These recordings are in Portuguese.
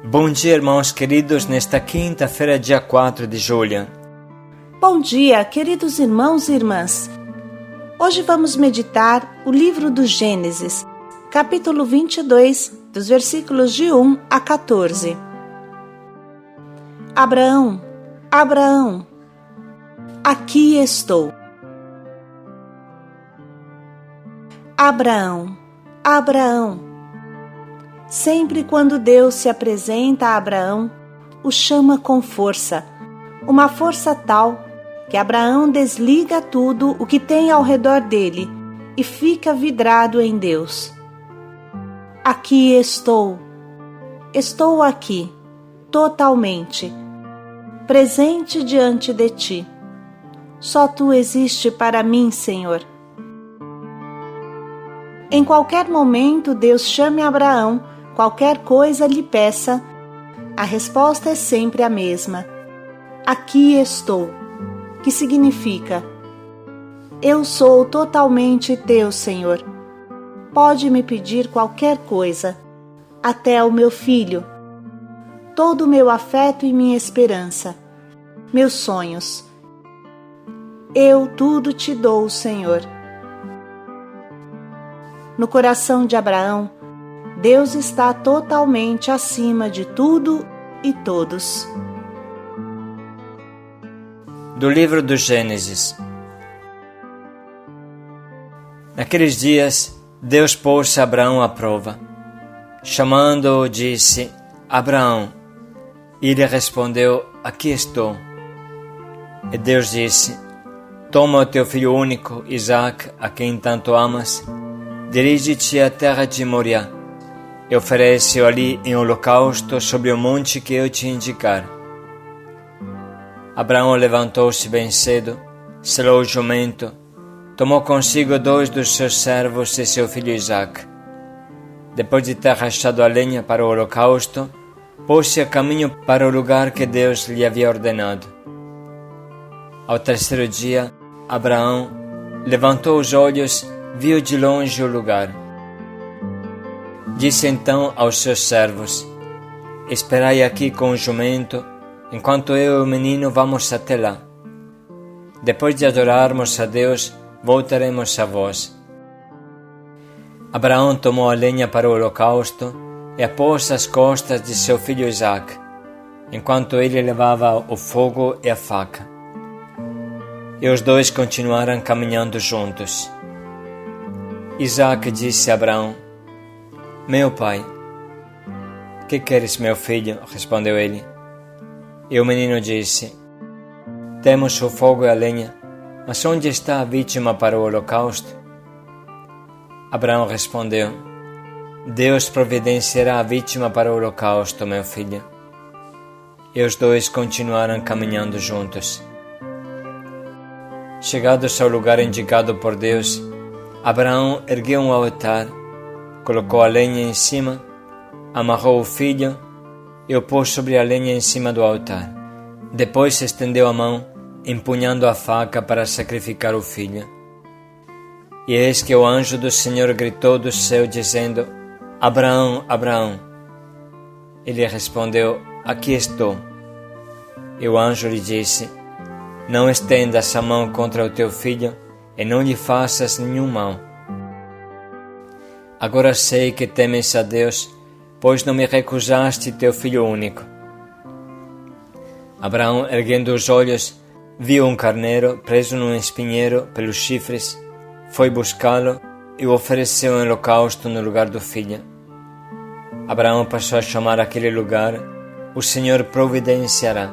Bom dia, irmãos queridos, nesta quinta-feira, dia 4 de julho. Bom dia, queridos irmãos e irmãs. Hoje vamos meditar o livro do Gênesis, capítulo 22, dos versículos de 1 a 14. Abraão, Abraão, aqui estou. Abraão, Abraão. Sempre quando Deus se apresenta a Abraão, o chama com força, uma força tal que Abraão desliga tudo o que tem ao redor dele e fica vidrado em Deus. Aqui estou aqui, totalmente, presente diante de ti. Só tu existe para mim, Senhor. Em qualquer momento Deus chame Abraão, qualquer coisa lhe peça, a resposta é sempre a mesma. Aqui estou, que significa: eu sou totalmente teu, Senhor. Pode me pedir qualquer coisa, até o meu filho, todo o meu afeto e minha esperança, meus sonhos. Eu tudo te dou, Senhor. No coração de Abraão, Deus está totalmente acima de tudo e todos. Do livro do Gênesis. Naqueles dias, Deus pôs Abraão à prova. Chamando-o, disse: Abraão. E ele respondeu: aqui estou. E Deus disse: toma o teu filho único, Isaque, a quem tanto amas, dirige-te à terra de Moriá e oferece-o ali em holocausto sobre o monte que eu te indicar. Abraão levantou-se bem cedo, selou o jumento, tomou consigo 2 dos seus servos e seu filho Isaque. Depois de ter rachado a lenha para o holocausto, pôs-se a caminho para o lugar que Deus lhe havia ordenado. Ao terceiro dia, Abraão levantou os olhos, viu de longe o lugar. Disse então aos seus servos: esperai aqui com o jumento, enquanto eu e o menino vamos até lá. Depois de adorarmos a Deus, voltaremos a vós. Abraão tomou a lenha para o holocausto e a pôs às costas de seu filho Isaque, enquanto ele levava o fogo e a faca. E os dois continuaram caminhando juntos. Isaque disse a Abraão: meu pai. Que queres, meu filho? Respondeu ele. E o menino disse: temos o fogo e a lenha, mas onde está a vítima para o holocausto? Abraão respondeu: Deus providenciará a vítima para o holocausto, meu filho. E os dois continuaram caminhando juntos. Chegados ao lugar indicado por Deus, Abraão ergueu um altar, colocou a lenha em cima, amarrou o filho e o pôs sobre a lenha em cima do altar. Depois estendeu a mão, empunhando a faca para sacrificar o filho. E eis que o anjo do Senhor gritou do céu, dizendo: Abraão, Abraão. Ele respondeu: aqui estou. E o anjo lhe disse: não estendas a mão contra o teu filho e não lhe faças nenhum mal. Agora sei que temes a Deus, pois não me recusaste teu filho único. Abraão, erguendo os olhos, viu um carneiro preso num espinheiro pelos chifres, foi buscá-lo e o ofereceu em holocausto no lugar do filho. Abraão passou a chamar aquele lugar: o Senhor providenciará,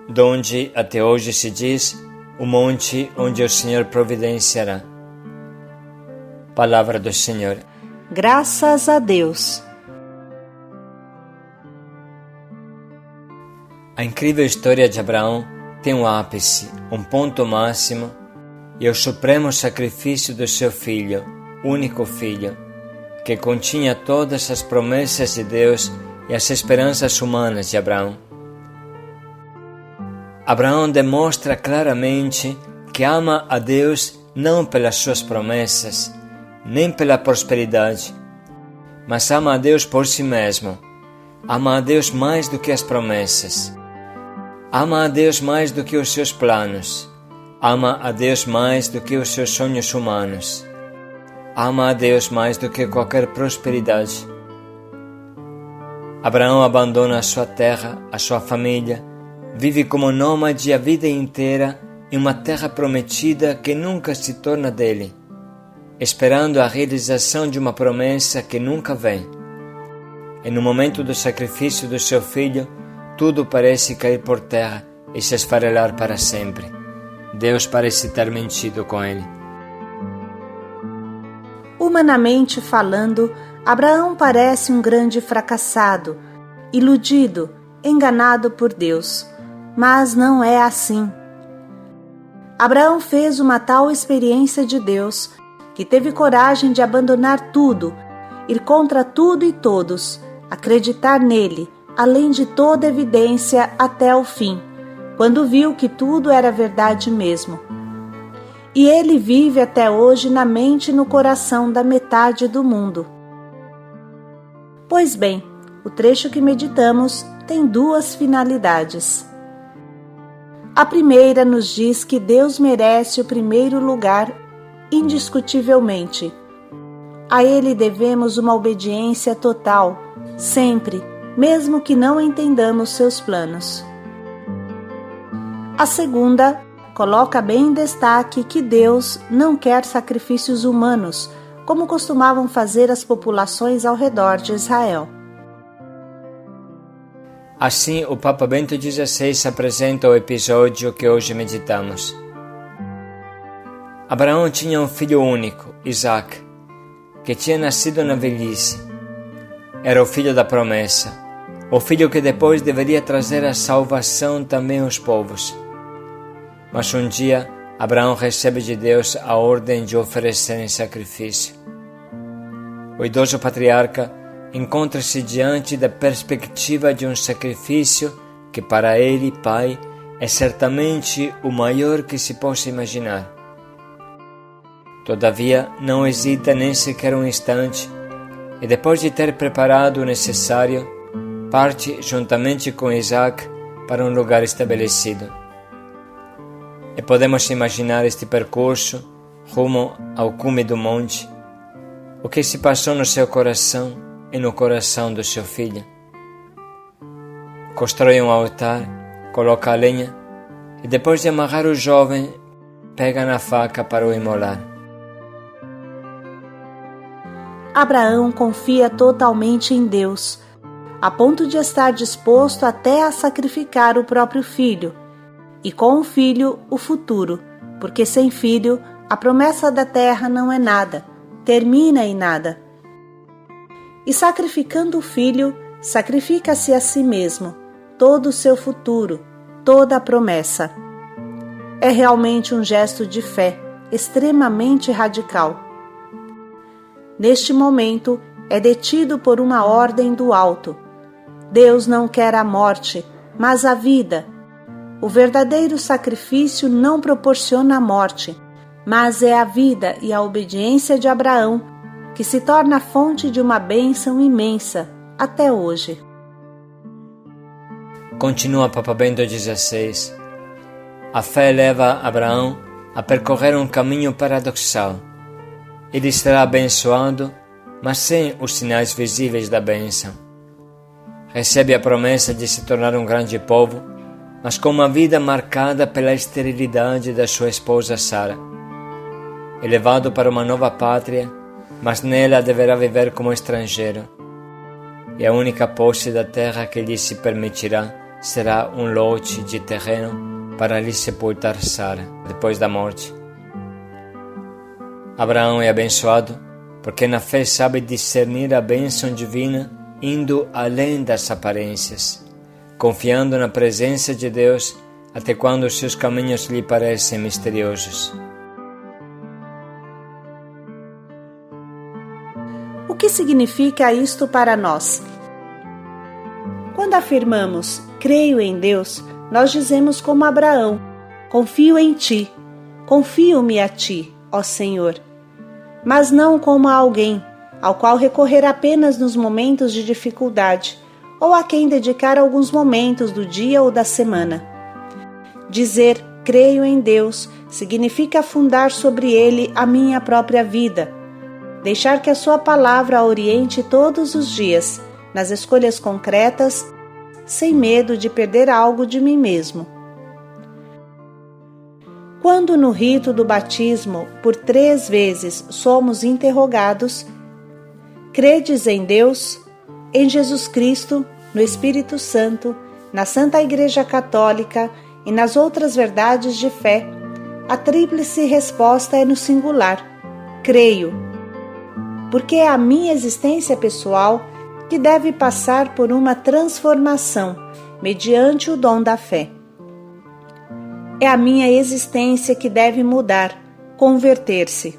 donde até hoje se diz: o monte onde o Senhor providenciará. Palavra do Senhor. Graças a Deus. A incrível história de Abraão tem um ápice, um ponto máximo, e o supremo sacrifício do seu filho, único filho, que continha todas as promessas de Deus e as esperanças humanas de Abraão. Abraão demonstra claramente que ama a Deus não pelas suas promessas, nem pela prosperidade, mas ama a Deus por si mesmo, Ama a Deus mais do que as promessas. Ama a Deus mais do que os seus planos. Ama a Deus mais do que os seus sonhos humanos. Ama a Deus mais do que qualquer prosperidade. Abraão abandona a sua terra, a sua família, vive como nômade a vida inteira em uma terra prometida que nunca se torna dele, esperando a realização de uma promessa que nunca vem. E no momento do sacrifício do seu filho, tudo parece cair por terra e se esfarelar para sempre. Deus parece ter mentido com ele. Humanamente falando, Abraão parece um grande fracassado, iludido, enganado por Deus. Mas não é assim. Abraão fez uma tal experiência de Deus que teve coragem de abandonar tudo, ir contra tudo e todos, acreditar nele, além de toda evidência até o fim, quando viu que tudo era verdade mesmo. E ele vive até hoje na mente e no coração da metade do mundo. Pois bem, o trecho que meditamos tem duas finalidades. A primeira nos diz que Deus merece o primeiro lugar indiscutivelmente. A Ele devemos uma obediência total, sempre, mesmo que não entendamos seus planos. A segunda coloca bem em destaque que Deus não quer sacrifícios humanos, como costumavam fazer as populações ao redor de Israel. Assim, o Papa Bento XVI apresenta o episódio que hoje meditamos. Abraão tinha um filho único, Isaac, que tinha nascido na velhice. Era o filho da promessa, o filho que depois deveria trazer a salvação também aos povos. Mas um dia, Abraão recebe de Deus a ordem de oferecer em sacrifício. O idoso patriarca encontra-se diante da perspectiva de um sacrifício que para ele, pai, é certamente o maior que se possa imaginar. Todavia, não hesita nem sequer um instante e, depois de ter preparado o necessário, parte juntamente com Isaac para um lugar estabelecido. E podemos imaginar este percurso rumo ao cume do monte, o que se passou no seu coração e no coração do seu filho. Constrói um altar, coloca a lenha e, depois de amarrar o jovem, pega na faca para o imolar. Abraão confia totalmente em Deus, a ponto de estar disposto até a sacrificar o próprio filho, e com o filho o futuro, porque sem filho a promessa da terra não é nada, termina em nada. E sacrificando o filho, sacrifica-se a si mesmo, todo o seu futuro, toda a promessa. É realmente um gesto de fé, extremamente radical. Neste momento, é detido por uma ordem do alto. Deus não quer a morte, mas a vida. O verdadeiro sacrifício não proporciona a morte, mas é a vida e a obediência de Abraão que se torna a fonte de uma bênção imensa até hoje. Continua Papa Bento XVI. A fé leva Abraão a percorrer um caminho paradoxal. Ele será abençoado, mas sem os sinais visíveis da bênção. Recebe a promessa de se tornar um grande povo, mas com uma vida marcada pela esterilidade da sua esposa Sara. É levado para uma nova pátria, mas nela deverá viver como estrangeiro. E a única posse da terra que lhe se permitirá será um lote de terreno para lhe sepultar Sara depois da morte. Abraão é abençoado porque na fé sabe discernir a bênção divina indo além das aparências, confiando na presença de Deus até quando os seus caminhos lhe parecem misteriosos. O que significa isto para nós? Quando afirmamos creio em Deus, nós dizemos como Abraão: confio em ti, confio-me a ti, ó Senhor. Mas não como a alguém ao qual recorrer apenas nos momentos de dificuldade ou a quem dedicar alguns momentos do dia ou da semana. Dizer creio em Deus significa fundar sobre ele a minha própria vida, deixar que a sua palavra a oriente todos os dias, nas escolhas concretas, sem medo de perder algo de mim mesmo. Quando no rito do batismo, por 3 vezes, somos interrogados: credes em Deus, em Jesus Cristo, no Espírito Santo, na Santa Igreja Católica e nas outras verdades de fé, a tríplice resposta é no singular: creio, porque é a minha existência pessoal que deve passar por uma transformação mediante o dom da fé. É a minha existência que deve mudar, converter-se.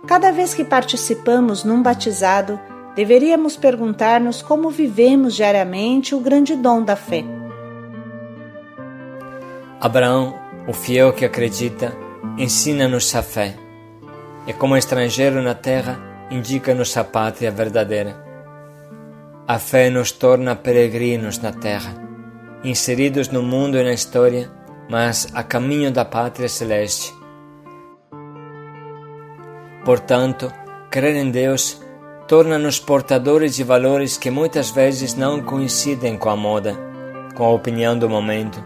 Cada vez que participamos num batizado, deveríamos perguntar-nos como vivemos diariamente o grande dom da fé. Abraão, o fiel que acredita, ensina-nos a fé. E como estrangeiro na terra, indica-nos a pátria verdadeira. A fé nos torna peregrinos na terra, inseridos no mundo e na história, mas a caminho da pátria celeste. Portanto, crer em Deus torna-nos portadores de valores que muitas vezes não coincidem com a moda, com a opinião do momento.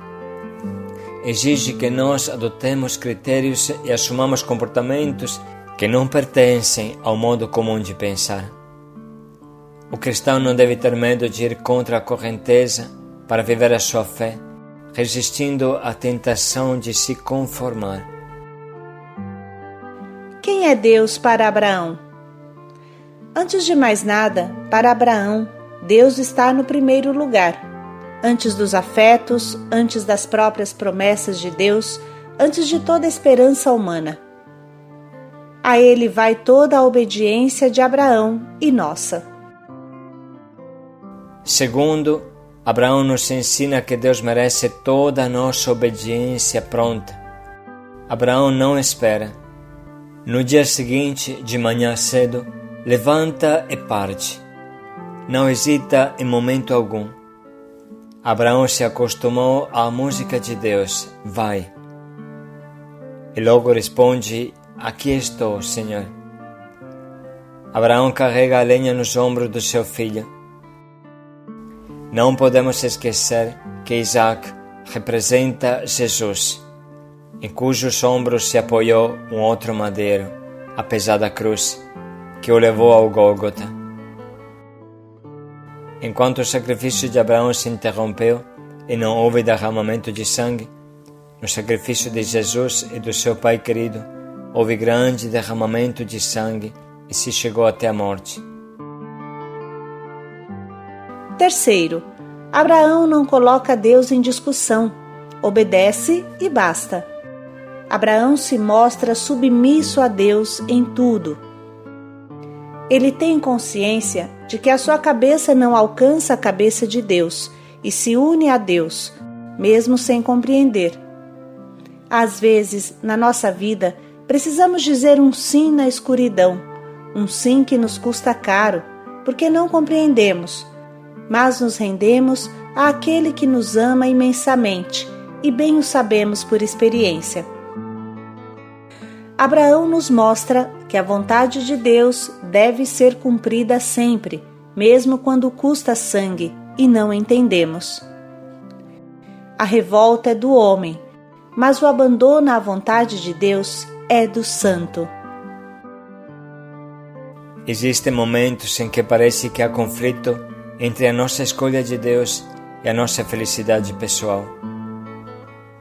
Exige que nós adotemos critérios e assumamos comportamentos que não pertencem ao modo comum de pensar. O cristão não deve ter medo de ir contra a correnteza para viver a sua fé, resistindo à tentação de se conformar. Quem é Deus para Abraão? Antes de mais nada, para Abraão, Deus está no primeiro lugar. Antes dos afetos, antes das próprias promessas de Deus, antes de toda a esperança humana. A ele vai toda a obediência de Abraão e nossa. Segundo, Abraão nos ensina que Deus merece toda a nossa obediência pronta. Abraão não espera. No dia seguinte, de manhã cedo, levanta e parte. Não hesita em momento algum. Abraão se acostumou à música de Deus, vai. E logo responde, aqui estou, Senhor. Abraão carrega a lenha nos ombros do seu filho. Não podemos esquecer que Isaac representa Jesus, em cujos ombros se apoiou um outro madeiro, a pesada cruz, que o levou ao Gólgota. Enquanto o sacrifício de Abraão se interrompeu e não houve derramamento de sangue, no sacrifício de Jesus e do seu Pai querido, houve grande derramamento de sangue e se chegou até a morte. Terceiro, Abraão não coloca Deus em discussão, obedece e basta. Abraão se mostra submisso a Deus em tudo. Ele tem consciência de que a sua cabeça não alcança a cabeça de Deus e se une a Deus, mesmo sem compreender. Às vezes, na nossa vida, precisamos dizer um sim na escuridão, um sim que nos custa caro, porque não compreendemos, mas nos rendemos àquele que nos ama imensamente e bem o sabemos por experiência. Abraão nos mostra que a vontade de Deus deve ser cumprida sempre, mesmo quando custa sangue e não entendemos. A revolta é do homem, mas o abandono à vontade de Deus é do santo. Existem momentos em que parece que há conflito entre a nossa escolha de Deus e a nossa felicidade pessoal.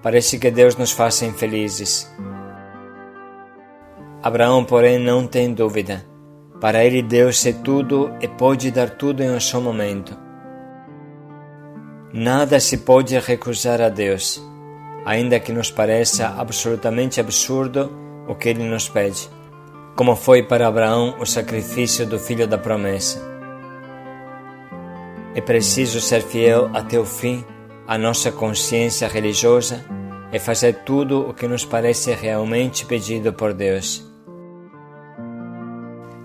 Parece que Deus nos faça infelizes. Abraão, porém, não tem dúvida. Para ele, Deus é tudo e pode dar tudo em um só momento. Nada se pode recusar a Deus, ainda que nos pareça absolutamente absurdo o que Ele nos pede, como foi para Abraão o sacrifício do filho da promessa. É preciso ser fiel até o fim à nossa consciência religiosa e fazer tudo o que nos parece realmente pedido por Deus.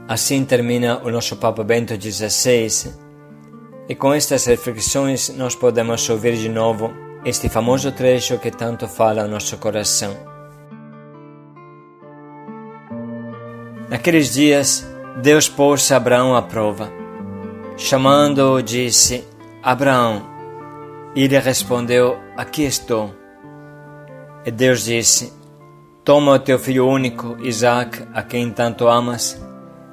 Assim termina o nosso Papa Bento XVI, e com estas reflexões nós podemos ouvir de novo este famoso trecho que tanto fala ao nosso coração. Naqueles dias, Deus pôs Abraão à prova. Chamando-o, disse: Abraão. E ele respondeu: Aqui estou. E Deus disse: Toma o teu filho único, Isaque, a quem tanto amas,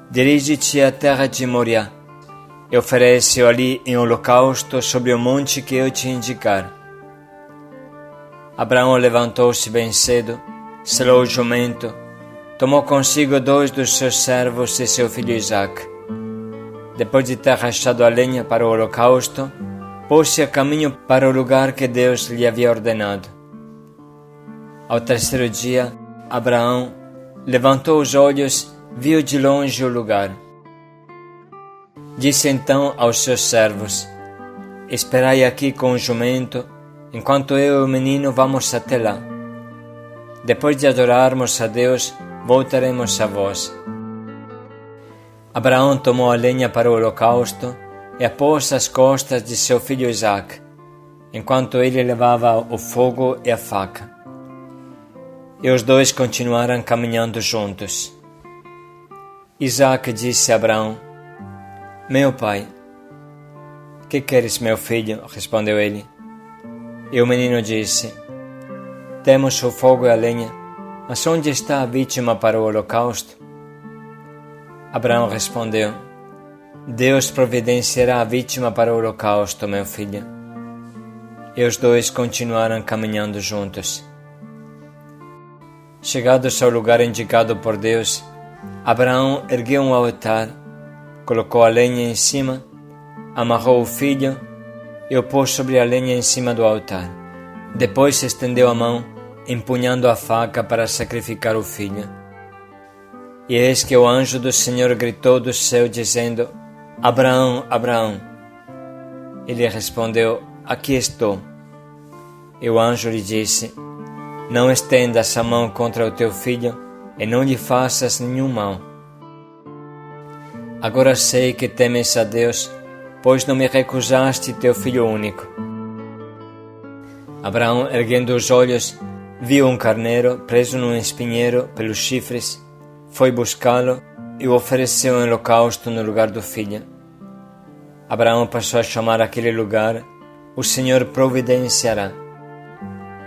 dirige-te à terra de Moriá e oferece-o ali em holocausto sobre o monte que eu te indicar. Abraão levantou-se bem cedo, selou o jumento, tomou consigo 2 dos seus servos e seu filho Isaque. Depois de ter rachado a lenha para o holocausto, pôs-se a caminho para o lugar que Deus lhe havia ordenado. Ao terceiro dia, Abraão levantou os olhos, viu de longe o lugar. Disse então aos seus servos: Esperai aqui com o jumento, enquanto eu e o menino vamos até lá. Depois de adorarmos a Deus, voltaremos a vós. Abraão tomou a lenha para o holocausto e a pôs às costas de seu filho Isaque, enquanto ele levava o fogo e a faca. E os dois continuaram caminhando juntos. Isaque disse a Abraão: Meu pai. Que queres, meu filho? Respondeu ele. E o menino disse: Temos o fogo e a lenha, mas onde está a vítima para o holocausto? Abraão respondeu: Deus providenciará a vítima para o holocausto, meu filho. E os dois continuaram caminhando juntos. Chegados ao lugar indicado por Deus, Abraão ergueu um altar, colocou a lenha em cima, amarrou o filho e o pôs sobre a lenha em cima do altar. Depois estendeu a mão, empunhando a faca para sacrificar o filho. E eis que o anjo do Senhor gritou do céu, dizendo: Abraão, Abraão. Ele respondeu: Aqui estou. E o anjo lhe disse: Não estendas a mão contra o teu filho e não lhe faças nenhum mal. Agora sei que temes a Deus, pois não me recusaste teu filho único. Abraão, erguendo os olhos, viu um carneiro preso num espinheiro pelos chifres, foi buscá-lo e o ofereceu em holocausto no lugar do filho. Abraão passou a chamar aquele lugar: O Senhor providenciará,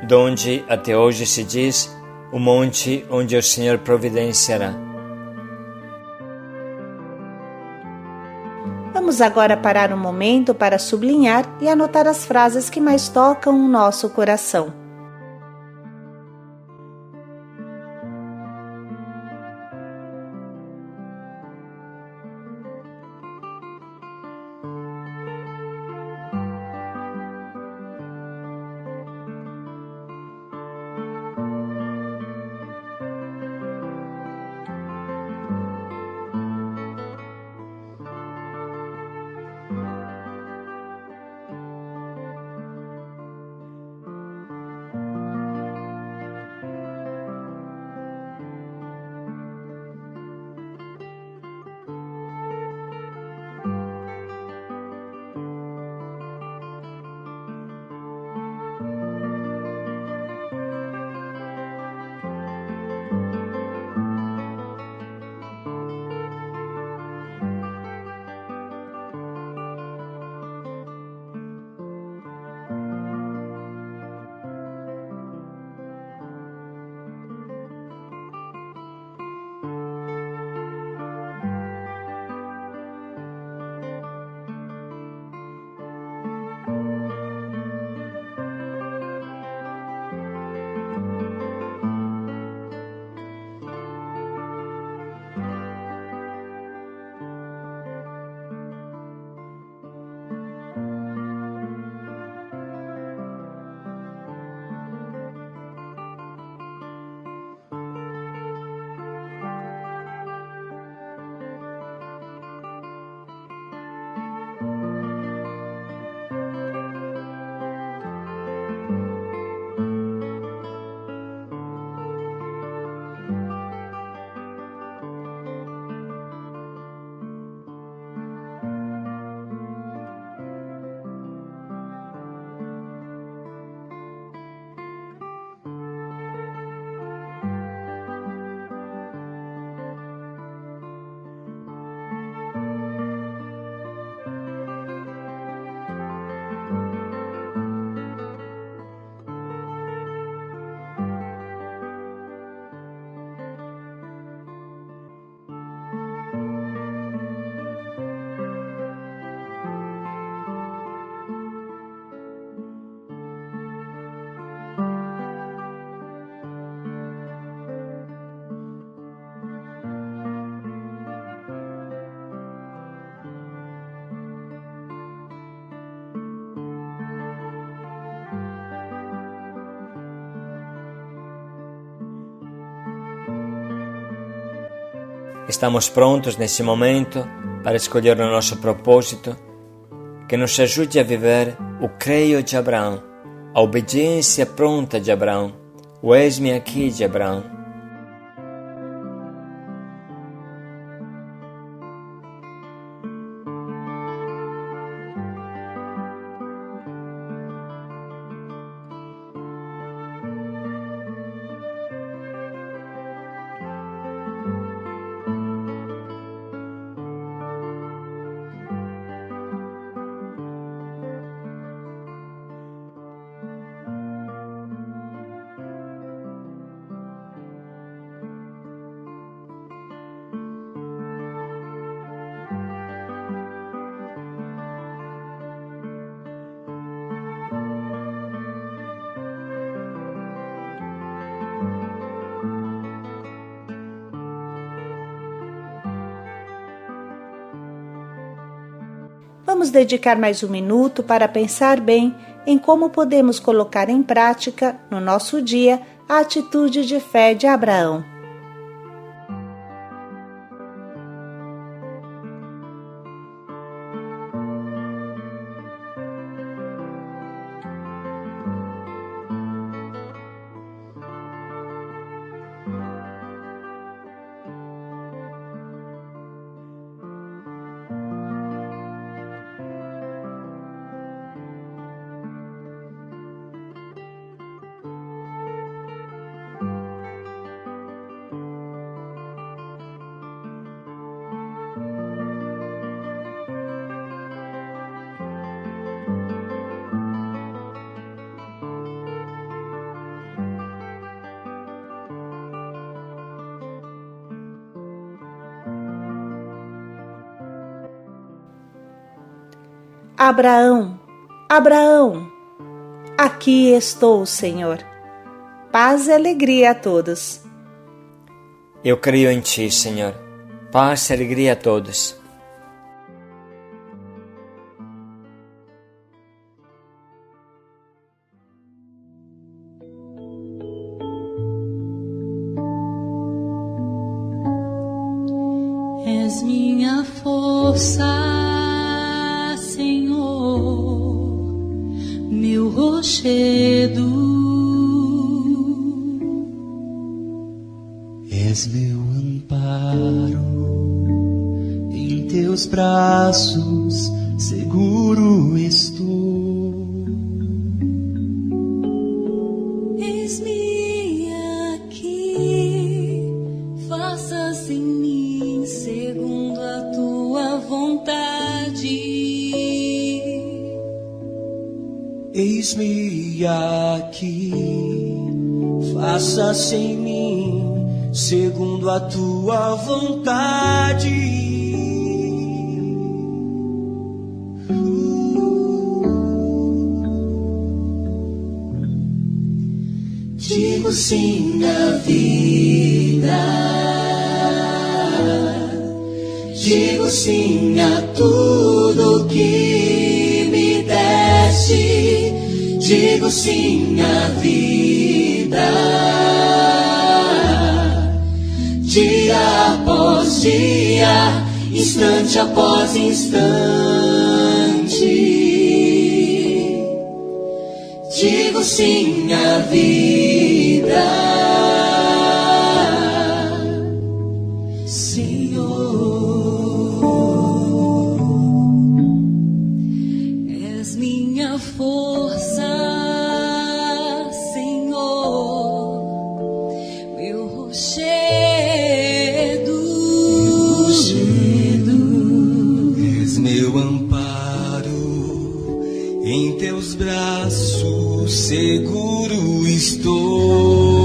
donde até hoje se diz: o monte onde o Senhor providenciará. Vamos agora parar um momento para sublinhar e anotar as frases que mais tocam o nosso coração. Estamos prontos nesse momento para escolher o nosso propósito, que nos ajude a viver o creio de Abraão, a obediência pronta de Abraão, o eis-me aqui de Abraão. Vamos dedicar mais um minuto para pensar bem em como podemos colocar em prática, no nosso dia, a atitude de fé de Abraão. Abraão, Abraão, aqui estou, Senhor. Paz e alegria a todos. Eu creio em Ti, Senhor. Paz e alegria a todos. És minha força, meu rochedo, és meu amparo, em teus braços seguro estou. Eis-me aqui, faças em mim segundo a tua vontade. Eis-me aqui, faça-se em mim, segundo a tua vontade. Digo sim à vida, digo sim a tudo que me deste. Digo sim à vida, dia após dia, instante após instante. Digo sim à vida, Senhor. És minha força, meu amparo, em teus braços seguro estou.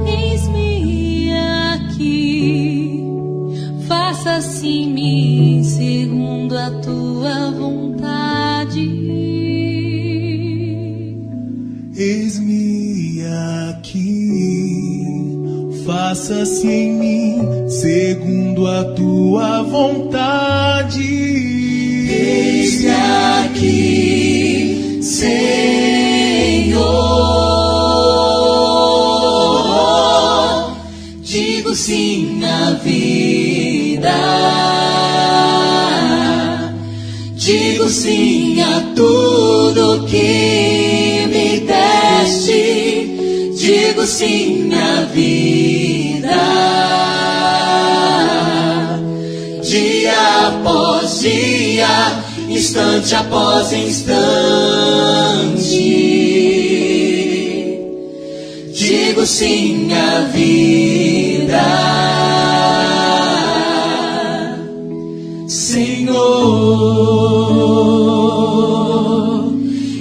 Eis-me aqui, faça-se em mim segundo a tua vontade. Eis-me aqui, faça-se em mim segundo a tua vontade. Eis-me aqui, Senhor, Digo sim a tudo que me deste. Digo sim à vida. Dia após dia, instante após instante, digo sim à vida. Senhor,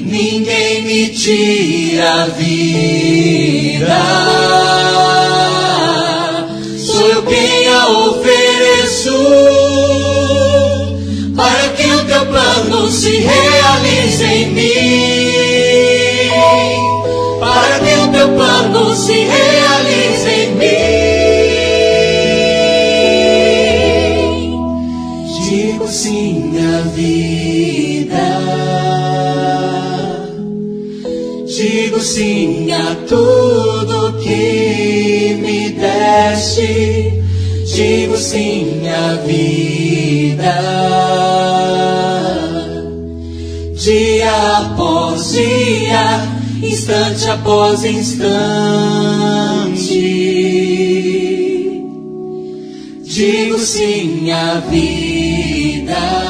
ninguém me tira a vida, sou eu quem a ofereço, para que o teu plano se realize em mim, para que o teu plano se realize em mim. Digo sim à vida, digo sim a tudo que me deste. Digo sim à vida, dia após dia, instante após instante, digo sim à vida.